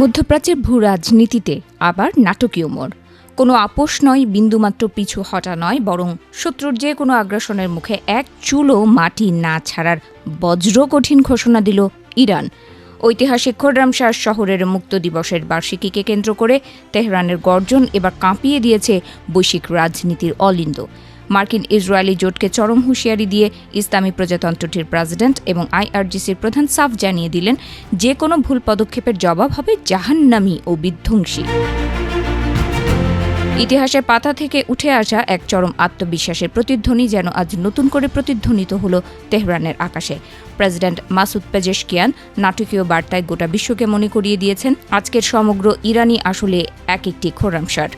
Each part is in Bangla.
মধ্যপ্রাচ্যের ভূ রাজনীতিতে আবার নাটকীয় মোড়। কোনো আপোষ নয়, বিন্দুমাত্র পিছু হটা নয়, বরং শত্রুর যে কোনো আগ্রাসনের মুখে এক চুলও মাটি না ছাড়ার বজ্র কঠিন ঘোষণা দিল ইরান। ঐতিহাসিক খোররামশাহ শহরের মুক্ত দিবসের বার্ষিকীকে কেন্দ্র করে তেহরানের গর্জন এবার কাঁপিয়ে দিয়েছে বৈশ্বিক রাজনীতির অলিন্দ। মার্কিন ইসরায়েলি জোটকে চরম হুঁশিয়ারি দিয়ে ইসলামী প্রজাতন্ত্রটির প্রেসিডেন্ট এবং আইআরজিসির প্রধান সাফ জানিয়ে দিলেন, যে কোনো ভুল পদক্ষেপের জবাব হবে জাহান্নামী ও বিধ্বংসী। ইতিহাসের পাতা থেকে উঠে আসা এক চরম আত্মবিশ্বাসের প্রতিধ্বনি যেন আজ নতুন করে প্রতিধ্বনিত হল তেহরানের আকাশে। প্রেসিডেন্ট মাসুদ পেজেশকিয়ান নাটকীয় বার্তায় গোটা বিশ্বকে মনে করিয়ে দিয়েছেন, আজকের সমগ্র ইরানি আসলে এক একটি খোররামশাহ।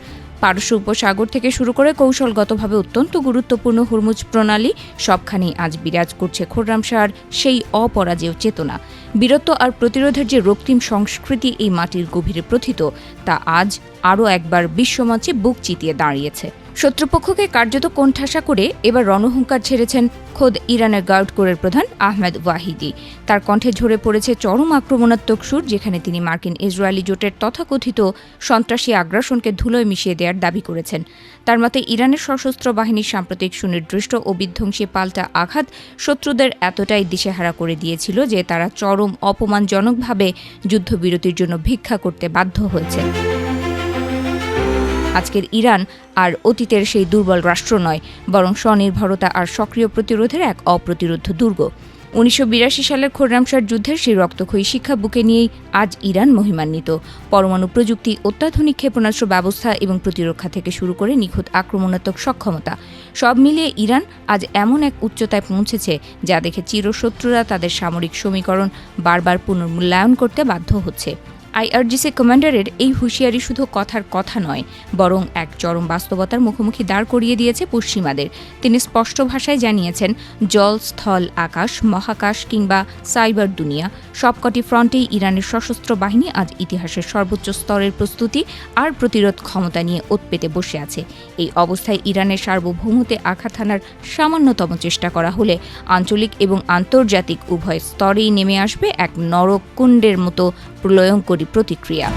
পারস্য উপসাগর থেকে শুরু করে কৌশলগতভাবে অত্যন্ত গুরুত্বপূর্ণ হুরমুজ প্রণালী সবখানেই আজ বিরাজ করছে খোররামশাহর সেই অপরাজেয় চেতনা। বীরত্ব আর প্রতিরোধের যে রক্তিম সংস্কৃতি এই মাটির গভীরে প্রথিত, তা আজ আরও একবার বিশ্বমঞ্চে বুক চিতিয়ে দাঁড়িয়েছে। শত্রুপক্ষকে কার্যত কোণঠাসা করে এবার রণহুঙ্কার ছেড়েছেন খোদ ইরানের গার্ড কোরের প্রধান আহমেদ ওয়াহিদি। তার কণ্ঠে ঝরে পড়েছে চরম আক্রমণাত্মক সুর, যেখানে তিনি মার্কিন ইসরায়েলি জোটের তথাকথিত সন্ত্রাসী আগ্রাসনকে ধুলোয় মিশিয়ে দেওয়ার দাবি করেছেন। তার মতে, ইরানের সশস্ত্র বাহিনীর সাম্প্রতিক সুনির্দিষ্ট ও বিধ্বংসী পাল্টা আঘাত শত্রুদের এতটাই দিশেহারা করে দিয়েছিল যে তারা চরম অপমানজনকভাবে যুদ্ধবিরতির জন্য ভিক্ষা করতে বাধ্য হয়েছে। আজকের ইরান আর অতীতের সেই দুর্বল রাষ্ট্র নয়, বরং স্বনির্ভরতা আর সক্রিয় প্রতিরোধের এক অপ্রতিরোধ্য দুর্গ। 1982 সালের খোররামশাহ যুদ্ধের সেই রক্তক্ষয়ী শিক্ষা বুকে নিয়েই আজ ইরান মহিমান্বিত। পরমাণু প্রযুক্তি, অত্যাধুনিক ক্ষেপণাস্ত্র ব্যবস্থা এবং প্রতিরক্ষা থেকে শুরু করে নিখুঁত আক্রমণাত্মক সক্ষমতা, সব মিলিয়ে ইরান আজ এমন এক উচ্চতায় পৌঁছেছে যা দেখে চিরশত্রুরা তাদের সামরিক সমীকরণ বারবার পুনর্মূল্যায়ন করতে বাধ্য হচ্ছে। আইআরজিসি কমান্ডারের এই হুঁশিয়ারি শুধু কথার কথা নয়, বরং এক চরম বাস্তবতার মুখোমুখি দাঁড় করিয়ে দিয়েছে পশ্চিমাদের। তিনি স্পষ্ট ভাষায় জানিয়েছেন, জল, স্থল, আকাশ, মহাকাশ কিংবা সাইবার দুনিয়া, সবকটি ফ্রন্টেই ইরানের সশস্ত্র বাহিনী আজ ইতিহাসের সর্বোচ্চ স্তরের প্রস্তুতি আর প্রতিরোধ ক্ষমতা নিয়ে ওত পেতে বসে আছে। এই অবস্থায় ইরানের সার্বভৌমত্বে আঘাত হানার সামান্যতম চেষ্টা করা হলে আঞ্চলিক এবং আন্তর্জাতিক উভয় স্তরেই নেমে আসবে এক নরককুণ্ডের মতো প্রলয়ঙ্করী প্রতিক্রিয়া।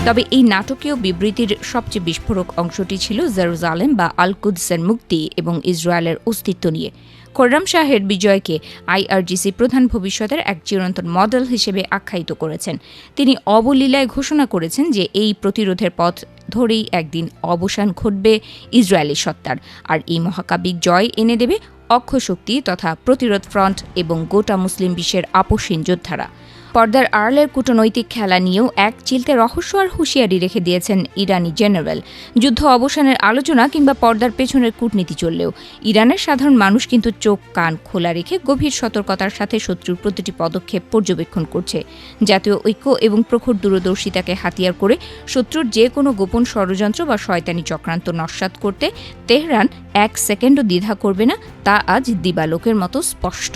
তবে এই নাটকীয় বিবৃতির সবচেয়ে বিস্ফোরক অংশটি ছিল জেরুজালেম বা আল কুদসের মুক্তি এবং ইসরায়েলের অস্তিত্ব নিয়ে। খোররামশাহের বিজয়কে আইআরজিসি প্রধান ভবিষ্যতের এক চিরন্তন মডেল হিসেবে আখ্যায়িত করেছেন। তিনি অবলীলায় ঘোষণা করেছেন যে এই প্রতিরোধের পথ ধরেই একদিন অবসান ঘটবে ইসরায়েলি সত্তার, আর এই মহাকাব্যিক জয় এনে দেবে অক্ষশক্তি তথা প্রতিরোধ ফ্রন্ট এবং গোটা মুসলিম বিশ্বের আপোষহীন যোদ্ধারা। পর্দার আড়ালের কূটনৈতিক খেলা নিয়েও এক চিলতে রহস্য আর হুঁশিয়ারি রেখে দিয়েছেন ইরানি জেনারেল। যুদ্ধ অবসানের আলোচনা কিংবা পর্দার পেছনের কূটনীতি চললেও ইরানের সাধারণ মানুষ কিন্তু চোখ কান খোলা রেখে গভীর সতর্কতার সাথে শত্রুর প্রতিটি পদক্ষেপ পর্যবেক্ষণ করছে। জাতীয় ঐক্য এবং প্রখর দূরদর্শিতাকে হাতিয়ার করে শত্রুর যে কোনো গোপন ষড়যন্ত্র বা শয়তানি চক্রান্ত নস্যাৎ করতে তেহরান এক সেকেন্ডও দ্বিধা করবে না, তা আজ দিবালোকের মতো স্পষ্ট।